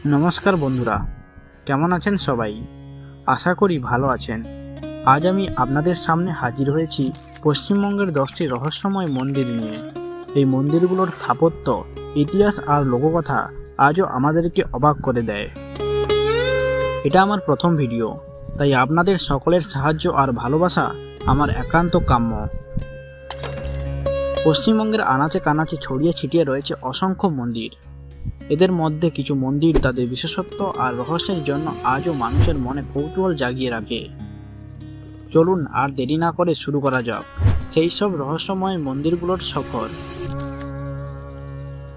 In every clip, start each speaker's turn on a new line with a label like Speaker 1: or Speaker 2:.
Speaker 1: নমস্কার বন্ধুরা, কেমন আছেন সবাই? আশা করি ভালো আছেন। আজ আমি আপনাদের সামনে হাজির হয়েছি পশ্চিমবঙ্গের 10টি রহস্যময় মন্দির নিয়ে। এই মন্দিরগুলোর স্থাপত্য, ইতিহাস আর লোককথা আজও আমাদেরকে অবাক করে দেয়। এটা আমার প্রথম ভিডিও, তাই আপনাদের সকলের সাহায্য আর ভালোবাসা আমার একান্ত কাম্য। পশ্চিমবঙ্গের আনাচে কানাচে ছড়িয়ে ছিটিয়ে রয়েছে অসংখ্য মন্দির। এদের মধ্যে কিছু মন্দির তাদের বিশেষত্ব আর রহস্যের জন্য আজও মানুষের মনে কৌতূহল জাগিয়ে রাখে। চলুন আর দেরি না করে শুরু করা যাক সেই সব রহস্যময় মন্দিরগুলোর সফর।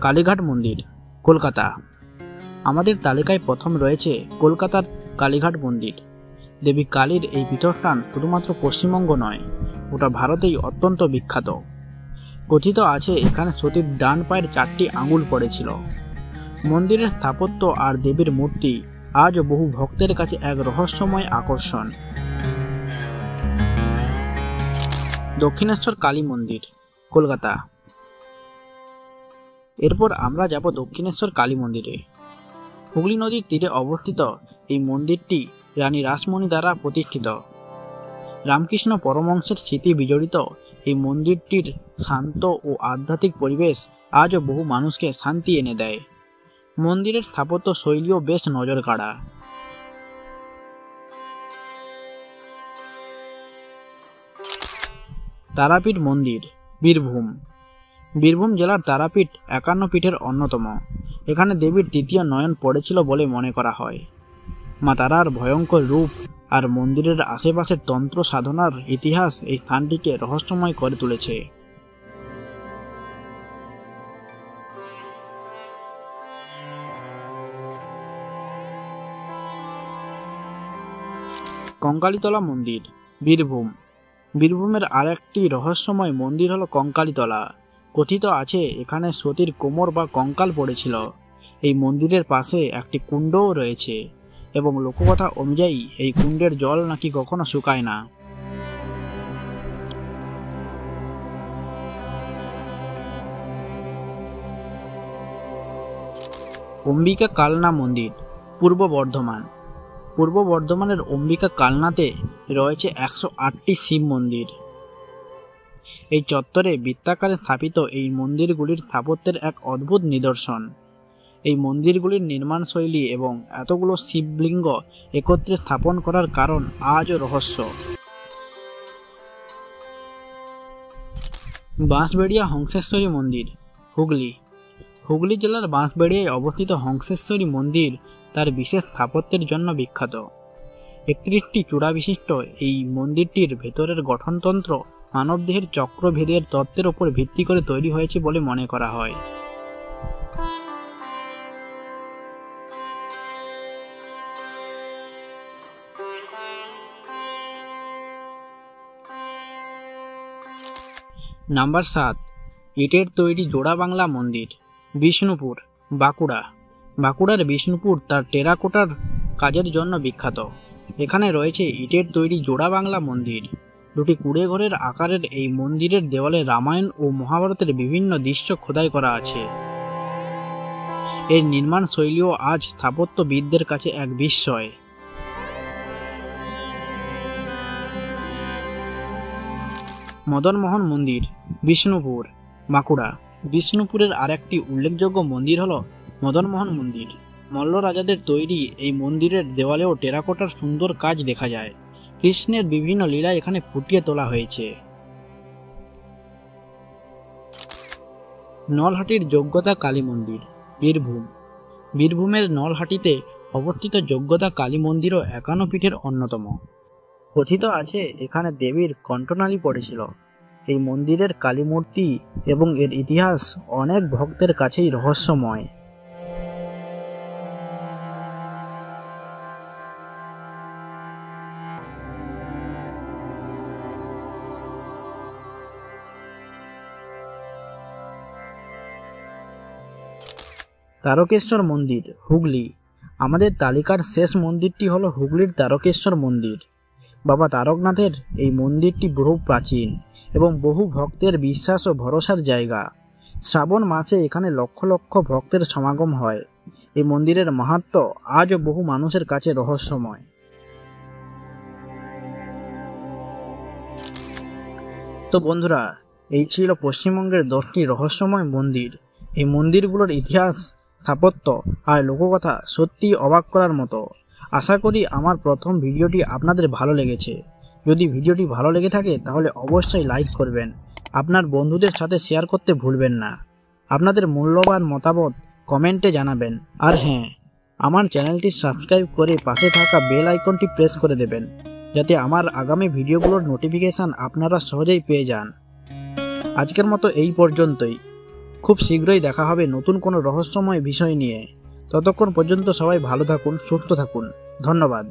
Speaker 1: কালীঘাট মন্দির, কলকাতা। আমাদের তালিকায় প্রথম রয়েছে কলকাতার কালীঘাট মন্দির। দেবী কালীর এই পীঠস্থান শুধুমাত্র পশ্চিমবঙ্গ নয়, ওটা ভারতেই অত্যন্ত বিখ্যাত। কথিত আছে এখানে সতীর ডান পায়ের 4টি আঙুল পড়েছিল। মন্দিরের স্থাপত্য আর দেবীর মূর্তি আজও বহু ভক্তের কাছে এক রহস্যময় আকর্ষণ। দক্ষিণেশ্বর কালী মন্দির, কলকাতা। এরপর আমরা যাব দক্ষিণেশ্বর কালী মন্দিরে। হুগলি নদীর তীরে অবস্থিত এই মন্দিরটি রানী রাসমণি দ্বারা প্রতিষ্ঠিত। রামকৃষ্ণ পরমহংসের স্মৃতি বিজড়িত এই মন্দিরটির শান্ত ও আধ্যাত্মিক পরিবেশ আজও বহু মানুষকে শান্তি এনে দেয়। মন্দিরের স্থাপত্য শৈলীও বেশ নজর কাড়া। তারাপীঠ মন্দির, বীরভূম। বীরভূম জেলার তারাপীঠ 51 পীঠের অন্যতম। এখানে দেবীর 3য় নয়ন পড়েছিল বলে মনে করা হয়। মা তারার ভয়ঙ্কর রূপ আর মন্দিরের আশেপাশের তন্ত্র সাধনার ইতিহাস এই স্থানটিকে রহস্যময় করে তুলেছে। কঙ্কালীতলা মন্দির, বীরভূম। বীরভূমের আরেকটি রহস্যময় মন্দির হলো কঙ্কালীতলা। কথিত আছে এখানে সতীর কোমর বা কঙ্কাল পড়েছিল। এই মন্দিরের পাশে একটি কুণ্ডও রয়েছে এবং লোককথা অনুযায়ী এই কুণ্ডের জল নাকি কখনো শুকায় না। অম্বিকা কালনা মন্দির, পূর্ব বর্ধমান। পূর্ব বর্ধমানের অম্বিকা কালনাতে রয়েছে 108টি শিব মন্দির। এই চত্বরে বৃত্তাকারে স্থাপিত এই মন্দিরগুলির স্থাপত্যের এক অদ্ভুত নিদর্শন। এই মন্দিরগুলির নির্মাণ শৈলী এবং এতগুলো শিবলিঙ্গ একত্রে স্থাপন করার কারণ আজও রহস্য। বাঁশবেড়িয়া হংসেশ্বরী মন্দির, হুগলি। হুগলি জেলার বাঁশবেড়িয়ায় অবস্থিত হংসেশ্বরী মন্দির তার বিশেষ স্থাপত্যের জন্য বিখ্যাত। 31টি চূড়া বিশিষ্ট এই মন্দিরটির ভেতরের গঠনতন্ত্র মানবদেহের চক্রভেদের তত্ত্বের উপর ভিত্তি করে তৈরি হয়েছে বলে মনে করা হয়। নাম্বার 7, ইটের তৈরি জোড়া বাংলা মন্দির, বিষ্ণুপুর, বাঁকুড়া। বাঁকুড়ার বিষ্ণুপুর তার টেরাকোটার কাজের জন্য বিখ্যাত। এখানে রয়েছে ইটের তৈরি জোড়া বাংলা মন্দির। 2টি কুঁড়ে ঘরের আকারের এই মন্দিরের দেওয়ালে রামায়ণ ও মহাভারতের বিভিন্ন দৃশ্য খোদাই করা আছে। এর নির্মাণ শৈলীও আজ স্থাপত্যবিদদের কাছে এক বিস্ময়। মদনমোহন মন্দির, বিষ্ণুপুর, বাঁকুড়া। বিষ্ণুপুরের আরেকটি উল্লেখযোগ্য মন্দির হল মদনমোহন মন্দির। মল্ল রাজাদের তৈরি এই মন্দিরের দেওয়ালেও টেরাকোটার সুন্দর কাজ দেখা যায়। কৃষ্ণের বিভিন্ন লীলা এখানে ফুটিয়ে তোলা হয়েছে। নলহাটির যোগ্যতা কালী মন্দির, বীরভূম। বীরভূমের নলহাটিতে অবস্থিত যোগ্যতা কালী মন্দিরও 51 পীঠের অন্যতম। কথিত আছে এখানে দেবীর কণ্ঠনালী পড়েছিল। এই মন্দিরের কালী মূর্তি এবং এর ইতিহাস অনেক ভক্তের কাছেই রহস্যময়। তারকেশ্বর মন্দির, হুগলি। আমাদের তালিকার শেষ মন্দিরটি হলো হুগলির তারকেশ্বর মন্দির। বাবা তারকনাথের এই মন্দিরটি বহু প্রাচীন এবং বহু ভক্তের বিশ্বাস ও ভরসার জায়গা। শ্রাবণ মাসে এখানে লক্ষ লক্ষ ভক্তের সমাগম হয়। এই মন্দিরের মাহাত্ম্য আজও বহু মানুষের কাছে রহস্যময়। তো বন্ধুরা, এই ছিল পশ্চিমবঙ্গের 10টি রহস্যময় মন্দির। এই মন্দিরগুলোর ইতিহাস, স্থাপত্য আর লোককথা সত্যি অবাক করার মতো। আশা করি আমার প্রথম ভিডিওটি আপনাদের ভালো লেগেছে। যদি ভিডিওটি ভালো লেগে থাকে তাহলে অবশ্যই লাইক করবেন, আপনার বন্ধুদের সাথে শেয়ার করতে ভুলবেন না। আপনাদের মূল্যবান মতামত কমেন্টে জানাবেন। আর হ্যাঁ, আমার চ্যানেলটি সাবস্ক্রাইব করে পাশে থাকা বেল আইকনটি প্রেস করে দেবেন, যাতে আমার আগামী ভিডিওগুলোর নোটিফিকেশান আপনারা সহজেই পেয়ে যান। আজকের মতো এই পর্যন্তই। খুব শীঘ্রই দেখা হবে নতুন কোনো রহস্যময় বিষয় নিয়ে। ততক্ষণ পর্যন্ত সবাই ভালো থাকুন, সুস্থ থাকুন। ধন্যবাদ।